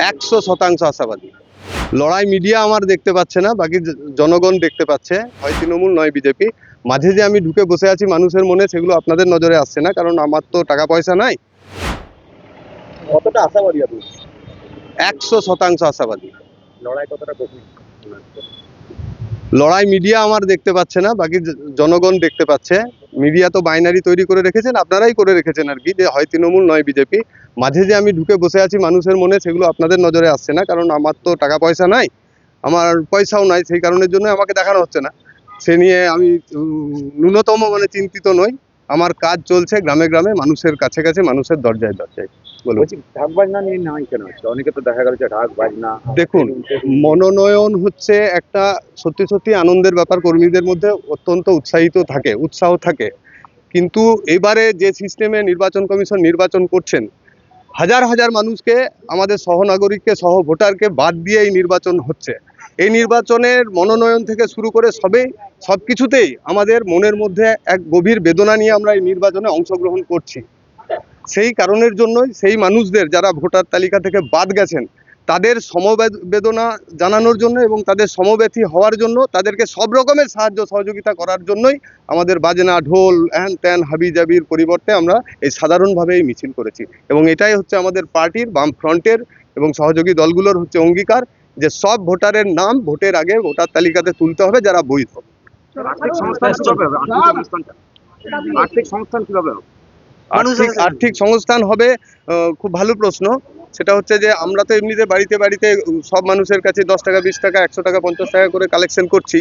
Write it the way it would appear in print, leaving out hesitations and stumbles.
100% আশাবাদী। লড়াই মিডিয়া আমার দেখতে পাচ্ছে না, বাকি জনগণ দেখতে পাচ্ছে। হয় তৃণমূল নয় বিজেপি। মাঝে যে আমি ঢুকে বসে আছি মানুষের মনে, সেগুলো আপনাদের নজরে আসছে না, কারণ আমার তো টাকা পয়সা নাই। কতটা আশাবাদী আপনি? 100% আশাবাদী। লড়াই কতটা গভীর? লড়াই মিডিয়া আমার দেখতে পাচ্ছে না, বাকি জনগণ দেখতে পাচ্ছে। মিডিয়া তো বাইনারি তৈরি করে রেখেছেন, আপনারাই করে রেখেছেন আর কি, যে হয় তৃণমূল নয় বিজেপি। মাঝে যে আমি ঢুকে বসে আছি মানুষের মনে, সেগুলো আপনাদের নজরে আসছে না, কারণ আমার তো টাকা পয়সা নাই, আমার পয়সাও নাই। সেই কারণের জন্য আমাকে দেখানো হচ্ছে না। সে নিয়ে আমি ন্যূনতম চিন্তিত নই। আমার কাজ চলছে গ্রামে গ্রামে, মানুষের কাছে কাছে, মানুষের দরজায় দরজায়। বলুন। বলছি ঢাক বাজনা নিয়ে নাই কেন হচ্ছে? অনেকে তো দেখা গেল যে ঢাক বাজনা। দেখুন, মনোনয়ন হচ্ছে একটা সত্যি সত্যি আনন্দের ব্যাপার। কর্মীদের মধ্যে অত্যন্ত উৎসাহ থাকে। কিন্তু এবারে যে সিস্টেমে নির্বাচন কমিশন নির্বাচন করছেন, হাজার হাজার মানুষকে, আমাদের সহনাগরিককে, সহ ভোটারকে বাদ দিয়ে এই নির্বাচন হচ্ছে। এই নির্বাচনের মনোনয়ন থেকে শুরু করে সব কিছুতেই আমাদের মনের মধ্যে এক গভীর বেদনা নিয়ে আমরা এই নির্বাচনে অংশগ্রহণ করছি। সেই কারণের জন্যই সেই মানুষদের যারা ভোটার তালিকা থেকে বাদ গেছেন, তাদের সমবেদনা জানানোর জন্য এবং তাদের সমব্যথী হওয়ার জন্য, তাদেরকে সব রকমের সাহায্য সহযোগিতা করার জন্যই আমাদের বাজনা ঢোল হ্যান ত্যান হাবিজাবির পরিবর্তে আমরা এই সাধারণভাবে এই মিছিল করেছি। এবং এটাই হচ্ছে আমাদের পার্টির, বাম ফ্রন্টের এবং সহযোগী দলগুলোর হচ্ছে অঙ্গীকার, যে সব ভোটারের নাম ভোটের আগে ভোটার তালিকাতে তুলতে হবে যারা বৈধ। আর্থিক সংস্থান কিভাবে হবে? আর্থিক সংস্থান কিভাবে হবে? আর্থিক সংস্থান হবে, খুব ভালো প্রশ্ন। সেটা হচ্ছে যে আমরা তো এমনিতে বাড়িতে বাড়িতে সব মানুষের কাছে 10 টাকা, 20 টাকা, 100 টাকা, 50 টাকা করে কালেকশন করছি।